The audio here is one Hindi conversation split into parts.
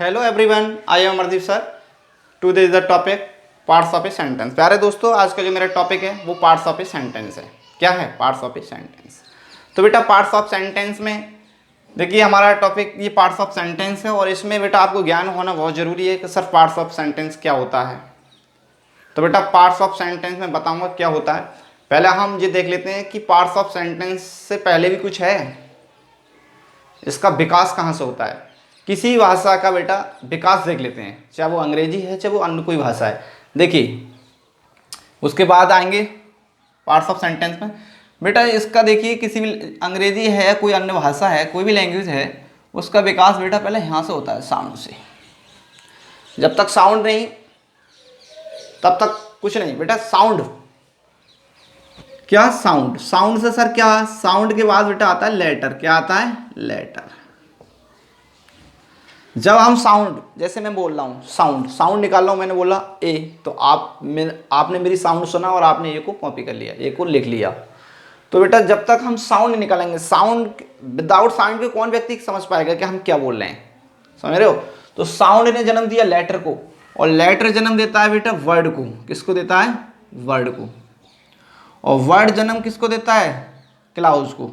Hello everyone, I am Amardeep sir. Today is the topic parts of a sentence. प्यारे दोस्तों, आज का जो मेरा टॉपिक है वो पार्ट्स ऑफ ए सेंटेंस है। क्या है पार्ट्स ऑफ ए सेंटेंस? तो बेटा पार्ट्स ऑफ सेंटेंस में देखिए हमारा टॉपिक ये पार्ट्स ऑफ सेंटेंस है और इसमें बेटा आपको ज्ञान होना बहुत ज़रूरी है कि सर पार्ट्स ऑफ सेंटेंस क्या होता है। तो बेटा पार्ट्स ऑफ सेंटेंस में बताऊँगा क्या होता है। पहले हम ये देख लेते हैं कि पार्ट्स ऑफ सेंटेंस से पहले भी कुछ है, इसका विकास कहाँ से होता है। किसी भाषा का बेटा विकास देख लेते हैं, चाहे वो अंग्रेजी है चाहे वो अन्य कोई भाषा है। देखिए उसके बाद आएंगे पार्ट्स ऑफ सेंटेंस में। बेटा इसका देखिए किसी भी अंग्रेजी है, कोई अन्य भाषा है, कोई भी लैंग्वेज है, उसका विकास बेटा पहले यहाँ से होता है, साउंड से। जब तक साउंड नहीं तब तक कुछ नहीं बेटा। साउंड क्या? साउंड। साउंड से सर क्या? साउंड के बाद बेटा आता है लेटर। क्या आता है? लेटर। जब हम साउंड, जैसे मैं बोल रहा हूँ साउंड निकाल रहा हूँ, मैंने बोला ए, तो आपने मेरी साउंड सुना और आपने ए को कॉपी कर लिया, ए को लिख लिया। तो बेटा जब तक हम साउंड निकालेंगे, साउंड विदाउट साउंड के कौन व्यक्ति समझ पाएगा कि हम क्या बोल रहे हैं? समझ रहे हो? तो साउंड ने जन्म दिया लेटर को, और लेटर जन्म देता है बेटा वर्ड को। किसको देता है? वर्ड को। और वर्ड जन्म किसको देता है? क्लाउज को।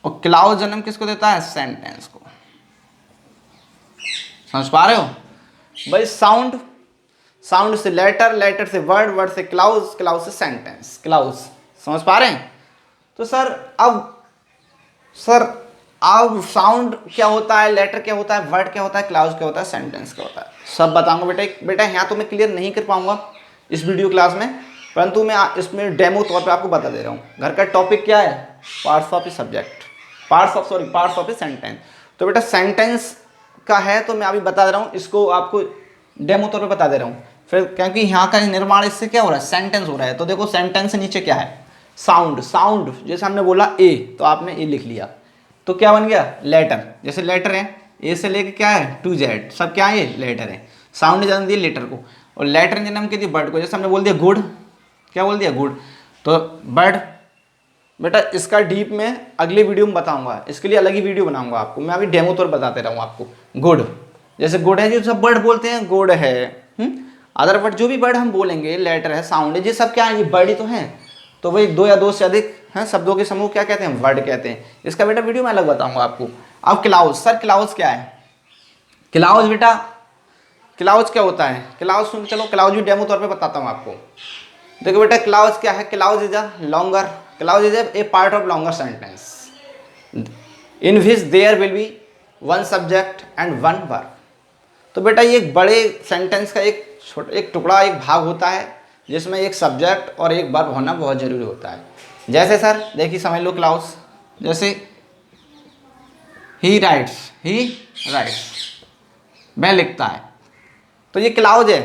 और क्लाउज जन्म किसको देता है? सेंटेंस को। समझ पा रहे हो भाई? साउंड से लेटर, लेटर से वर्ड, वर्ड से क्लाउज, क्लाउज से सेंटेंस, क्लाउज। समझ पा रहे हैं? तो सर अब साउंड क्या होता है, लेटर क्या होता है, वर्ड क्या होता है, क्लाउज क्या होता है, सेंटेंस क्या होता है, सब बताऊंगा बेटा यहाँ तो मैं क्लियर नहीं कर पाऊंगा इस वीडियो क्लास में, परंतु मैं इसमें डेमो तौर पे आपको बता दे रहा हूँ। घर का टॉपिक क्या है? Parts of a subject, parts of a sentence. तो बेटा सेंटेंस का है तो मैं अभी बता दे रहा हूँ, इसको आपको डेमो तौर पे बता दे रहा हूँ। फिर क्योंकि यहाँ का निर्माण इससे क्या हो रहा है? सेंटेंस हो रहा है। तो देखो सेंटेंस से नीचे क्या है? साउंड। जैसे हमने बोला ए, तो आपने ए लिख लिया, तो क्या बन गया? लेटर। जैसे लेटर है, ए से लेके क्या है? टू जेड, सब क्या है? लेटर है। साउंड ने जन्म दिया लेटर को, और लेटर ने जन्म के दी बर्ड को। जैसे हमने बोल दिया गुड, क्या बोल दिया? गुड। तो बर्ड बेटा इसका डीप में अगले वीडियो में बताऊंगा, इसके लिए अलग ही वीडियो बनाऊंगा आपको। मैं अभी डेमो तौर बताते रहूँ आपको। गुड, जैसे गुड है, जो सब बर्ड बोलते हैं गुड है। अदर वर्ड जो भी वर्ड हम बोलेंगे, लेटर है, साउंड है, ये सब क्या है? ये वर्ड ही तो हैं। तो भाई दो या दो से अधिक हैं शब्दों के समूह क्या कहते हैं? वर्ड कहते हैं। इसका बेटा वीडियो मैं अलग बताऊंगा आपको। अब क्लाउज। सर क्लाउज क्या है? क्लाउज बेटा, क्लाउज क्या होता है? क्लाउज सुन, चलो क्लाउज भी डेमो तौर पे बताता हूँ आपको। देखो बेटा क्लाउज क्या है? Clause is a part of longer sentence in which there will be one subject and one verb. तो बेटा ये एक बड़े सेंटेंस का एक टुकड़ा, एक भाग होता है जिसमें एक सब्जेक्ट और एक वर्ब होना बहुत जरूरी होता है। जैसे सर देखिए समझ लो क्लाउज, जैसे ही राइट्स, वह लिखता है, तो ये क्लाउज है।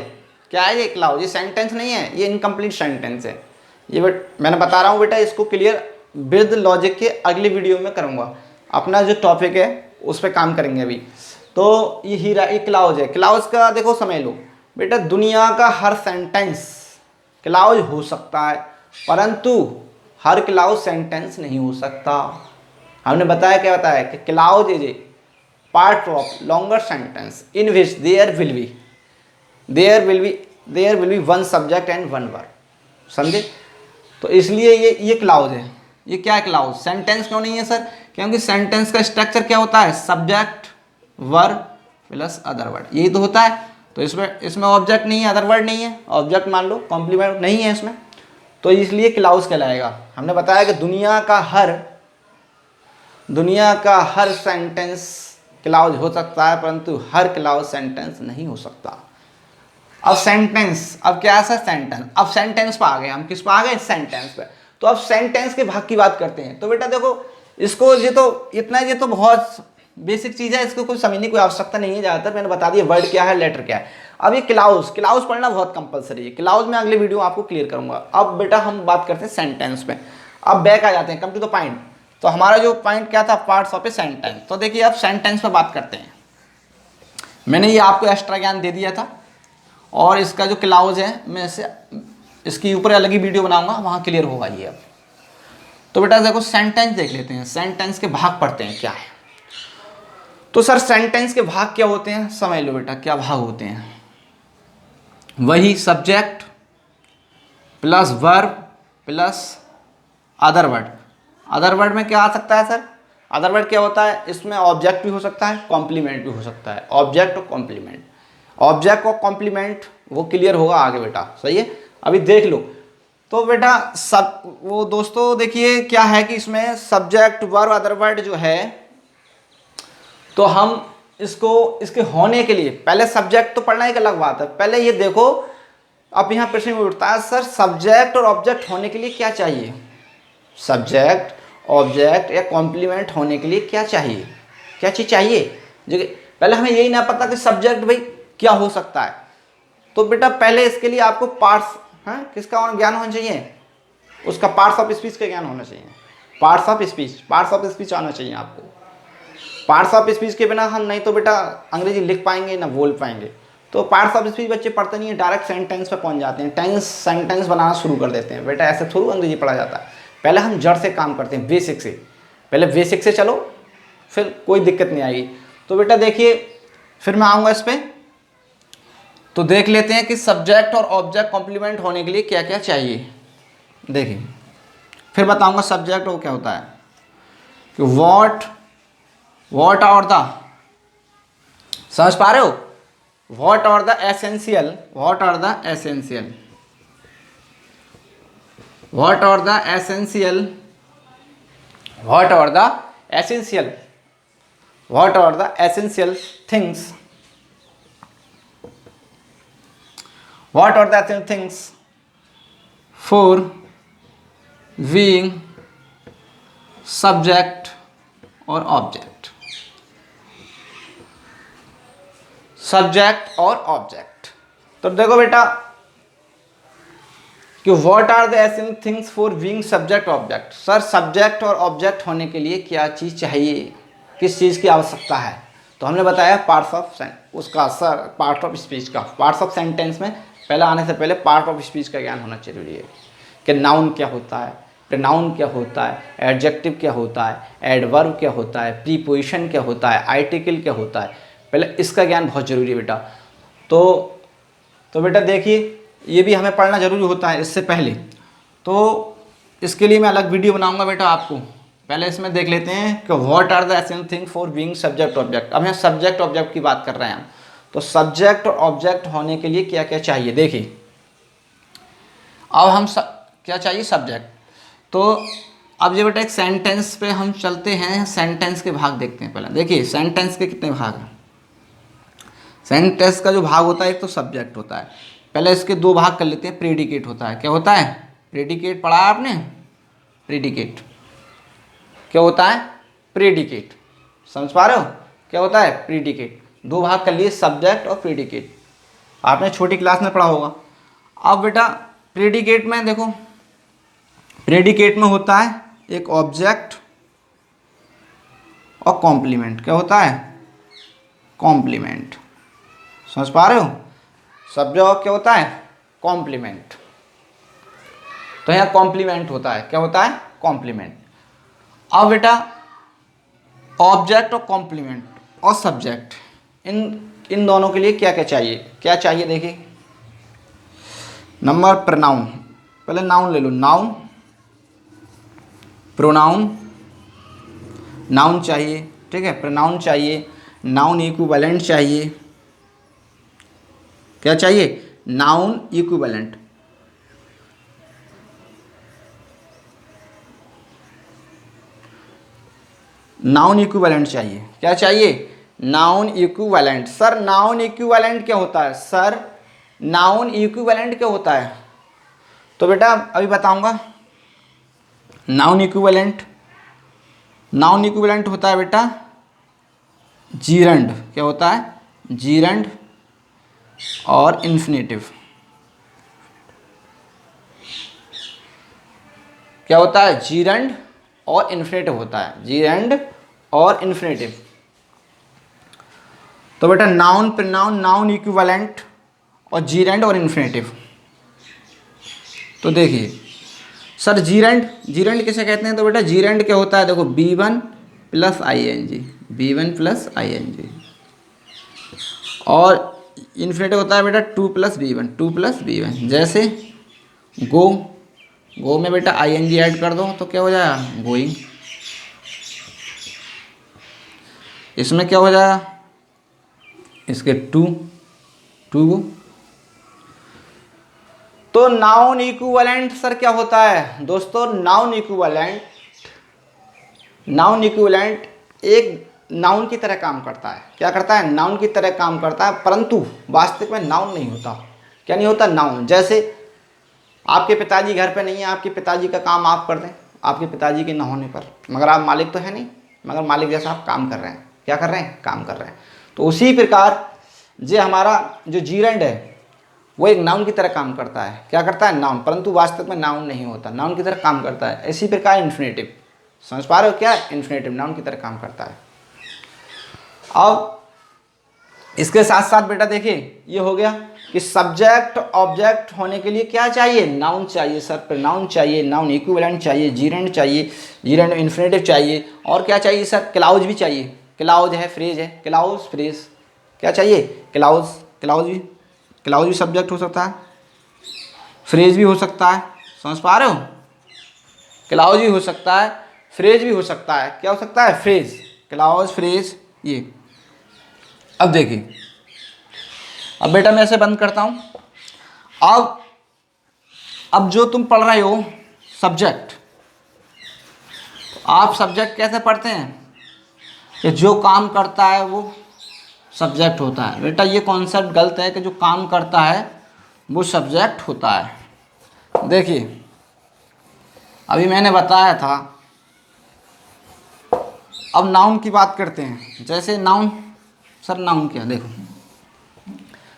क्या है ये? क्लाउज। ये सेंटेंस नहीं है, ये इनकम्प्लीट सेंटेंस है। ये मैंने बता रहा हूँ बेटा, इसको क्लियर विद लॉजिक के अगले वीडियो में करूँगा। अपना जो टॉपिक है उस पर काम करेंगे अभी। तो ये क्लाउज है। क्लाउज का देखो समझ लो बेटा, दुनिया का हर सेंटेंस क्लाउज हो सकता है, परंतु हर क्लाउज सेंटेंस नहीं हो सकता। हमने बताया, क्या बताया? कि clause is a part of longer sentence in which there will be one subject and one verb. समझे? तो इसलिए ये क्लाउज है। ये क्या है? क्लाउज। सेंटेंस क्यों नहीं है सर? क्योंकि सेंटेंस का स्ट्रक्चर क्या होता है? Subject, verb plus other word, यही तो होता है। तो इसमें ऑब्जेक्ट नहीं है, अदर वर्ड नहीं है। ऑब्जेक्ट मान लो, कॉम्प्लीमेंट नहीं है इसमें, तो इसलिए क्लाउज कहलाएगा। हमने बताया कि दुनिया का हर सेंटेंस क्लाउज हो सकता है, परंतु हर क्लाउज सेंटेंस नहीं हो सकता। अब सेंटेंस, अब क्या है सर? सेंटेंस। अब सेंटेंस पर आ गए हम। किस पर आ गए? सेंटेंस पे। तो अब सेंटेंस के भाग की बात करते हैं। तो बेटा देखो इसको, ये तो बहुत बेसिक चीज़ है, इसको कोई समझने की कोई आवश्यकता नहीं है। ज़्यादातर मैंने बता दिया वर्ड क्या है, लेटर क्या है। अब ये क्लाउज पढ़ना बहुत कंपलसरी है। क्लाउज में अगले वीडियो आपको क्लियर करूंगा। अब बेटा हम बात करते हैं सेंटेंस पे। अब बैक आ जाते हैं, कम टू द पॉइंट। तो हमारा जो पॉइंट क्या था? Parts of a sentence. तो देखिए अब सेंटेंस पे बात करते हैं। मैंने ये आपको एक्स्ट्रा ज्ञान दे दिया था, और इसका जो क्लाउज है मैं इसके ऊपर अलग ही वीडियो बनाऊंगा, वहाँ क्लियर होगा ये। अब तो बेटा देखो सेंटेंस देख लेते हैं, सेंटेंस के भाग पढ़ते हैं क्या है। तो सर सेंटेंस के भाग क्या होते हैं, समझ लो बेटा क्या भाग होते हैं। वही subject plus verb plus other word. Other word में क्या आ सकता है सर, अदर वर्ड क्या होता है, इसमें ऑब्जेक्ट भी हो सकता है, कॉम्प्लीमेंट भी हो सकता है। ऑब्जेक्ट और कॉम्प्लीमेंट, ऑब्जेक्ट और कॉम्प्लीमेंट वो क्लियर होगा आगे बेटा, सही है। अभी देख लो तो बेटा सब वो दोस्तों देखिए क्या है कि इसमें सब्जेक्ट वर्ब अदर वर्ड जो है, तो हम इसको इसके होने के लिए पहले सब्जेक्ट तो पढ़ना एक अलग बात है। पहले ये देखो अब यहाँ प्रश्न उठता है सर सब्जेक्ट और ऑब्जेक्ट होने के लिए क्या चाहिए, सब्जेक्ट ऑब्जेक्ट या कॉम्प्लीमेंट होने के लिए क्या चाहिए, क्या चीज़ चाहिए। जो पहले हमें यही ना पता कि सब्जेक्ट भाई क्या हो सकता है, तो बेटा पहले इसके लिए आपको पार्ट्स किसका ज्ञान होना चाहिए, उसका पार्ट्स ऑफ स्पीच का ज्ञान होना चाहिए। पार्ट्स ऑफ स्पीच आना चाहिए आपको। पार्ट्स ऑफ स्पीच के बिना हम नहीं तो बेटा अंग्रेजी लिख पाएंगे ना बोल पाएंगे। तो पार्ट्स ऑफ स्पीच बच्चे पढ़ते नहीं है, डायरेक्ट सेंटेंस पे पहुंच जाते हैं, टेंस सेंटेंस बनाना शुरू कर देते हैं। बेटा ऐसे थोड़ा अंग्रेजी पढ़ा जाता है, पहले हम जड़ से काम करते हैं, बेसिक से। पहले बेसिक से चलो फिर कोई दिक्कत नहीं आएगी। तो बेटा देखिए फिर मैं आऊँगा इस पर, तो देख लेते हैं कि सब्जेक्ट और ऑब्जेक्ट कॉम्प्लीमेंट होने के लिए क्या क्या चाहिए। देखिए फिर बताऊँगा सब्जेक्ट वो क्या होता है कि वॉट आर द, समझ पा रहे हो, what are the essential, what are the essential, what are the essential, what are the essential, what are the essential things, what are the essential things for being subject और ऑब्जेक्ट, सब्जेक्ट और ऑब्जेक्ट। तो देखो बेटा कि what are the essential things for being subject object. Sir subject और ऑब्जेक्ट होने के लिए क्या चीज़ चाहिए, किस चीज़ की आवश्यकता है। तो हमने बताया पार्ट्स ऑफ उसका सर पार्ट ऑफ स्पीच का, पार्ट्स ऑफ सेंटेंस में पहले आने से पहले पार्ट ऑफ स्पीच का ज्ञान होना जरूरी है कि नाउन क्या होता है, प्रोनाउन क्या होता है, एडजेक्टिव क्या होता है, एडवर्ब क्या होता है, प्रीपोजिशन क्या होता है, आर्टिकल क्या होता है, पहले इसका ज्ञान बहुत ज़रूरी है बेटा। तो बेटा देखिए ये भी हमें पढ़ना ज़रूरी होता है इससे पहले, तो इसके लिए मैं अलग वीडियो बनाऊंगा बेटा आपको। पहले इसमें देख लेते हैं कि what are the essential thing for being subject object. अब यहाँ सब्जेक्ट ऑब्जेक्ट की बात कर रहे हैं हम, तो सब्जेक्ट और ऑब्जेक्ट होने के लिए क्या क्या चाहिए। देखिए अब हम क्या चाहिए सब्जेक्ट, तो अब ये बेटा एक सेंटेंस पे हम चलते हैं, सेंटेंस के भाग देखते हैं। पहले देखिए सेंटेंस के कितने भाग हैं। सेंटेंस का जो भाग होता है एक तो सब्जेक्ट होता है, पहले इसके दो भाग कर लेते हैं। प्रेडिकेट होता है, क्या होता है, प्रेडिकेट पढ़ा है आपने, प्रेडिकेट क्या होता है, प्रेडिकेट समझ पा रहे हो क्या होता है प्रेडिकेट। दो भाग कर लिए सब्जेक्ट और प्रेडिकेट, आपने छोटी क्लास में पढ़ा होगा। अब बेटा प्रेडिकेट में देखो, प्रेडिकेट में होता है एक ऑब्जेक्ट और कॉम्प्लीमेंट, क्या होता है कॉम्प्लीमेंट, समझ पा रहे हो। सब्जेक्ट क्या होता है कॉम्प्लीमेंट, तो यहाँ कॉम्प्लीमेंट होता है, क्या होता है कॉम्प्लीमेंट। अब बेटा ऑब्जेक्ट और कॉम्प्लीमेंट और सब्जेक्ट इन दोनों के लिए क्या क्या चाहिए, क्या चाहिए देखिए। नंबर प्रोनाउन, पहले नाउन ले लो, नाउन प्रोनाउन, नाउन चाहिए, ठीक है, प्रोनाउन चाहिए, नाउन इक्विवेलेंट चाहिए, क्या चाहिए नाउन इक्विवेलेंट, नाउन इक्विवेलेंट चाहिए, क्या चाहिए noun equivalent. Sir noun equivalent क्या होता है, सर नाउन इक्विवेलेंट क्या होता है, तो बेटा अभी बताऊंगा। नाउन इक्विवेलेंट, नाउन इक्विवेलेंट होता है बेटा जीरंड, क्या होता है जीरंड और इन्फिनेटिव, क्या होता है जीरंड और इन्फिनेटिव होता है, जीरंड और इन्फिनेटिव। तो बेटा नाउन प्रोनाउन नाउन इक्विवेलेंट और जीरंड और इन्फिनेटिव। तो देखिए सर जीरंड, जीरंड किसे कहते हैं, तो बेटा जीरंड क्या होता है देखो B1 plus I N G, B1 plus I N G. और इन्फिनेटिव होता है बेटा 2 प्लस B1, 2 प्लस B1। जैसे गो, गो में बेटा आई एन जी ऐड कर दो तो क्या हो जाएगा, गोइंग। इसमें क्या हो जाएगा, इसके टू, टू गो। तो नाउन इक्विवेलेंट सर क्या होता है दोस्तों, नाउन इक्विवेलेंट, नाउन इक्विवेलेंट एक नाउन की तरह काम करता है। क्या करता है, नाउन की तरह काम करता है, परंतु वास्तविक में नाउन नहीं होता। क्या नहीं होता, नाउन। जैसे आपके पिताजी घर पे नहीं है, आपके पिताजी का काम आप कर दें, आपके पिताजी के न होने पर, मगर आप मालिक तो है नहीं, मगर मालिक जैसा आप काम कर रहे हैं। क्या कर रहे हैं, काम कर रहे हैं। तो उसी प्रकार जो हमारा जो जीरेंड है वो एक नाउन की तरह काम करता है। क्या करता है, नाउन, परंतु वास्तव में नाउन नहीं होता, नाउन की तरह काम करता है। इसी प्रकार इन्फिनेटिव, समझ पा रहे हो क्या, इन्फिनेटिव नाउन की तरह काम करता है। अब इसके साथ साथ बेटा देखिए ये हो गया कि सब्जेक्ट ऑब्जेक्ट होने के लिए क्या चाहिए, नाउन चाहिए सर, प्रोनाउन चाहिए, नाउन इक्विवेलेंट चाहिए, जीरेंड चाहिए, जीरेंड इन्फिनेटिव चाहिए, और क्या चाहिए सर, क्लाउज भी चाहिए। क्लाउज है, फ्रेज है, क्लाउज फ्रेज, क्या चाहिए, क्लाउज, क्लाउज भी सब्जेक्ट हो सकता है, फ्रेज भी हो सकता है। समझ पा रहे हो, क्लाउज भी हो सकता है, फ्रेज भी हो सकता है। क्या हो सकता है, फ्रेज, क्लाउज, फ्रेज, ये। अब देखिए, अब बेटा मैं ऐसे बंद करता हूं। अब जो तुम पढ़ रहे हो सब्जेक्ट, आप सब्जेक्ट कैसे पढ़ते हैं कि जो काम करता है वो सब्जेक्ट होता है। बेटा ये कॉन्सेप्ट गलत है कि जो काम करता है वो सब्जेक्ट होता है। देखिए अभी मैंने बताया था, अब नाउन की बात करते हैं। जैसे नाउन, सर नाउन क्या, देखो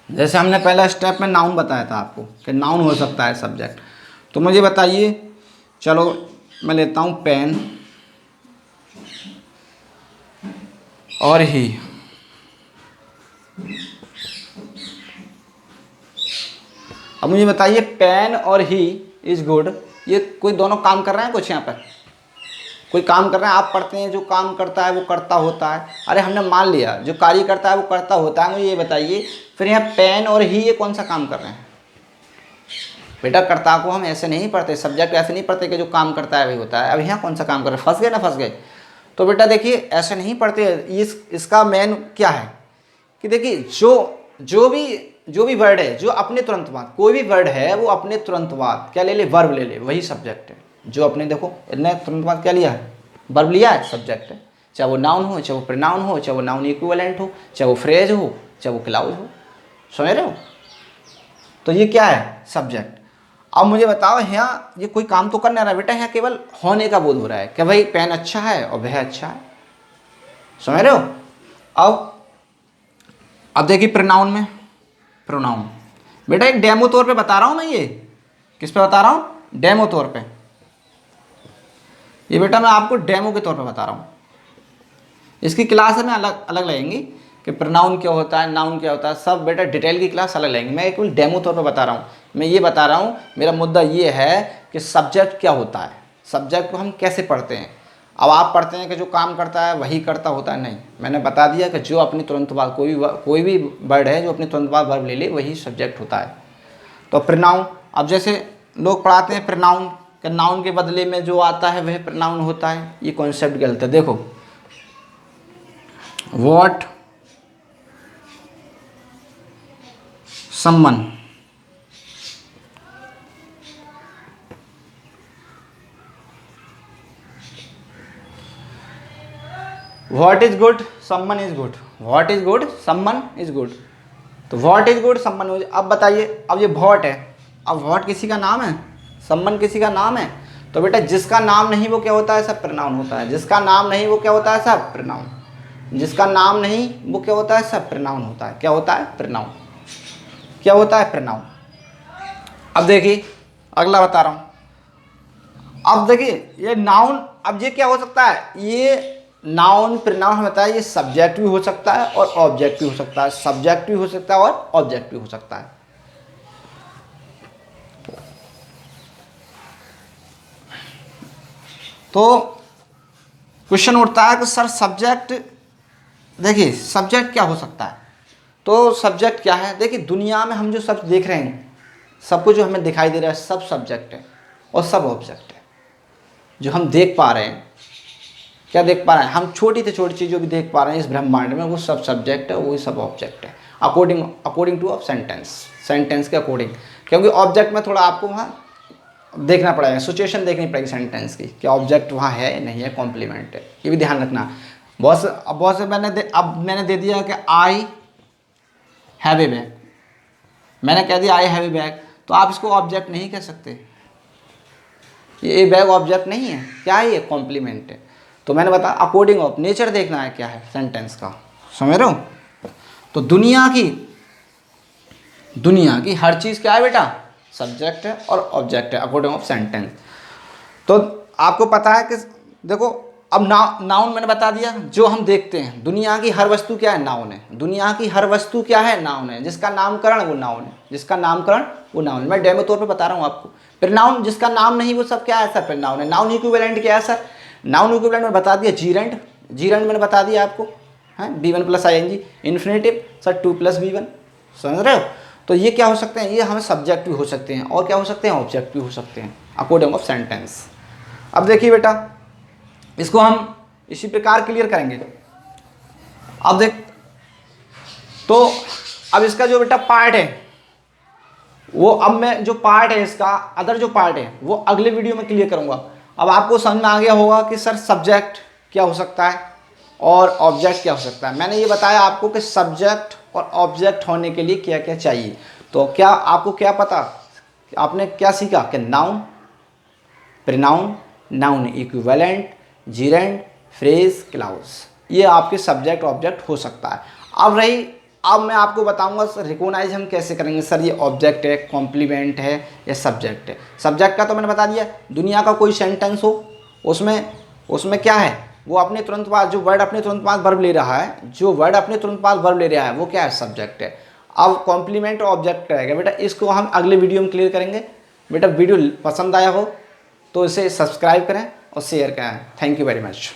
जैसे हमने पहला स्टेप में नाउन बताया था आपको कि नाउन हो सकता है सब्जेक्ट। तो मुझे बताइए, चलो मैं लेता हूँ पेन और ही। अब मुझे बताइए पेन और ही इज गुड, ये कोई दोनों काम कर रहे हैं, कुछ यहाँ पर कोई काम कर रहे हैं। आप पढ़ते हैं जो काम करता है वो करता होता है, अरे हमने मान लिया जो कार्य करता है वो करता होता है। मुझे ये बताइए फिर यहाँ पेन और ही ये कौन सा काम कर रहे हैं। बेटा कर्ता को हम ऐसे नहीं पढ़ते, सब्जेक्ट ऐसे नहीं पढ़ते कि जो काम करता है वही होता है। अब यहाँ कौन सा काम कर रहे हैं, फंस गए ना, फंस गए। तो बेटा देखिए ऐसे नहीं पढ़ते। इसका मेन क्या है कि देखिए जो भी वर्ड है, जो अपने तुरंत बाद, कोई भी वर्ड है वो अपने तुरंत बाद क्या ले ले, वर्ब ले ले, वही सब्जेक्ट है। जो अपने देखो इतने तुरंत बाद क्या लिया है, वर्ब लिया है, सब्जेक्ट है। चाहे वो नाउन हो, चाहे वो प्रोनाउन हो, चाहे वो नाउन इक्विवेलेंट हो, चाहे वो फ्रेज हो, चाहे वो क्लाउज हो। समझ रहे हो, तो ये क्या है, सब्जेक्ट। अब मुझे बताओ यहाँ ये कोई काम तो कर नहीं रहा बेटा, यहाँ केवल होने का बोध हो रहा है कि भाई पेन अच्छा है और वह अच्छा है। समझ रहे हो। अब देखिए प्रोनाउन में, प्रोनाउन बेटा एक डेमो तौर पे बता रहा हूँ मैं। ये किस पे बता रहा हूँ, डेमो तौर पे। ये बेटा मैं आपको डेमो के तौर पे बता रहा हूँ। इसकी क्लास हमें अलग अलग लगेंगी कि प्रोनाउन क्या होता है, नाउन क्या होता है, सब बेटा डिटेल की क्लास अलग लगेंगी। मैं केवल डेमो तौर पे बता रहा हूँ। मैं ये बता रहा हूँ, मेरा मुद्दा ये है कि सब्जेक्ट क्या होता है, सब्जेक्ट को हम कैसे पढ़ते हैं। अब आप पढ़ते हैं कि जो काम करता है वही करता होता है, नहीं। मैंने बता दिया कि जो अपनी तुरंत बाद कोई भी वर्ड है जो अपनी तुरंत बाद वर्ब ले ले वही सब्जेक्ट होता है। तो प्रोनाउन, अब जैसे लोग पढ़ाते हैं प्रोनाउन कि नाउन के बदले में जो आता है वह प्रोनाउन होता है, ये कॉन्सेप्ट गलत है। देखो what someone, what is good, someone is good, what is good, someone is good. तो what is good, someone is. अब बताइए, अब ये व्हाट है, अब व्हाट किसी का नाम है, समवन किसी का नाम है। तो बेटा जिसका नाम नहीं वो क्या होता है, सब प्रोनाउन होता है। जिसका नाम नहीं वो क्या होता है, सब प्रोनाउन। जिसका नाम नहीं वो क्या होता है, सब प्रोनाउन होता है। क्या होता है, प्रोनाउन। क्या होता है, प्रोनाउन। अब देखिए अगला बता रहा हूं। अब देखिए ये नाउन, अब ये क्या हो सकता है, ये नाउन प्रोनाउन हमें बताया, ये सब्जेक्ट भी हो सकता है और ऑब्जेक्ट भी हो सकता है, सब्जेक्ट भी हो सकता है और ऑब्जेक्ट भी हो सकता है। तो क्वेश्चन उठता है कि सर सब्जेक्ट, देखिए सब्जेक्ट क्या हो सकता है। तो सब्जेक्ट क्या है, देखिए दुनिया में हम जो सब देख रहे हैं, सब कुछ जो हमें दिखाई दे रहा है सब सब्जेक्ट है और सब ऑब्जेक्ट है। जो हम देख पा रहे हैं, क्या देख पा रहे हैं, हम छोटी से छोटी चीज़ जो भी देख पा रहे हैं इस ब्रह्मांड में, वो सब सब्जेक्ट है, वही सब ऑब्जेक्ट है, अकॉर्डिंग टू ऑफ सेंटेंस के अकॉर्डिंग। क्योंकि ऑब्जेक्ट में थोड़ा आपको वहाँ देखना पड़ेगा, सिचुएशन देखनी पड़ेगी सेंटेंस की, क्या ऑब्जेक्ट वहाँ है नहीं है, कॉम्प्लीमेंट है, ये भी ध्यान रखना। बहुत से मैंने दे दिया कि आई हैव ए बैग, मैंने कह दिया आई हैव ए बैग, तो आप इसको ऑब्जेक्ट नहीं कह सकते, ये बैग ऑब्जेक्ट नहीं है, क्या है ये, कॉम्प्लीमेंट है। तो मैंने बताया अकॉर्डिंग ऑफ, नेचर देखना है क्या है सेंटेंस का, समझ रहे हो। तो दुनिया की हर चीज़ क्या है बेटा, सब्जेक्ट है और ऑब्जेक्ट है अकॉर्डिंग ऑफ सेंटेंस। तो आपको पता है कि देखो अब नाउन मैंने बता दिया, जो हम देखते हैं, दुनिया की हर वस्तु क्या है, नाउन है, दुनिया की हर वस्तु क्या है, नाउन है, जिसका नामकरण वो नाउन है, जिसका नामकरण वो नाउन है। मैं डेमो तौर पे बता रहा हूँ आपको। फिर नाउन जिसका नाम नहीं वो सब क्या है सर, फिर नाउन है। नाउन इक्विवेलेंट क्या है सर, नाउन इक्विवेलेंट में बता दिया जीरेंट मैंने बता दिया आपको, है B1 + ing। Infinitive sir 2 + B1, समझ रहे हो। तो ये क्या हो सकते हैं, ये हमें सब्जेक्ट भी हो सकते हैं और क्या हो सकते हैं, ऑब्जेक्ट भी हो सकते हैं अकॉर्डिंग ऑफ सेंटेंस। अब देखिए बेटा, इसको हम इसी प्रकार क्लियर करेंगे। अब देख, तो अब इसका जो बेटा पार्ट है वो, अब मैं जो पार्ट है इसका, अदर जो पार्ट है वो अगले वीडियो में क्लियर करूंगा। अब आपको समझ में आ गया होगा कि सर सब्जेक्ट क्या हो सकता है और ऑब्जेक्ट क्या हो सकता है। मैंने ये बताया आपको कि सब्जेक्ट और ऑब्जेक्ट होने के लिए क्या क्या चाहिए। तो क्या आपको क्या पता, आपने क्या सीखा कि noun, pronoun, noun equivalent, gerund, phrase, clause, ये आपके सब्जेक्ट ऑब्जेक्ट हो सकता है। अब मैं आपको बताऊंगा सर रिकॉग्नाइज हम कैसे करेंगे, सर ये ऑब्जेक्ट है, कॉम्प्लीमेंट है या सब्जेक्ट है। सब्जेक्ट का तो मैंने बता दिया, दुनिया का कोई सेंटेंस हो उसमें क्या है, वो अपने तुरंत बाद जो वर्ड अपने तुरंत बाद वर्ब ले रहा है, जो वर्ड अपने तुरंत बाद वर्ब ले रहा है वो क्या है, सब्जेक्ट है। अब कॉम्प्लीमेंट और ऑब्जेक्ट रहेगा बेटा, इसको हम अगले वीडियो में क्लियर करेंगे। बेटा वीडियो पसंद आया हो तो इसे सब्सक्राइब करें और शेयर करें। Thank you very much.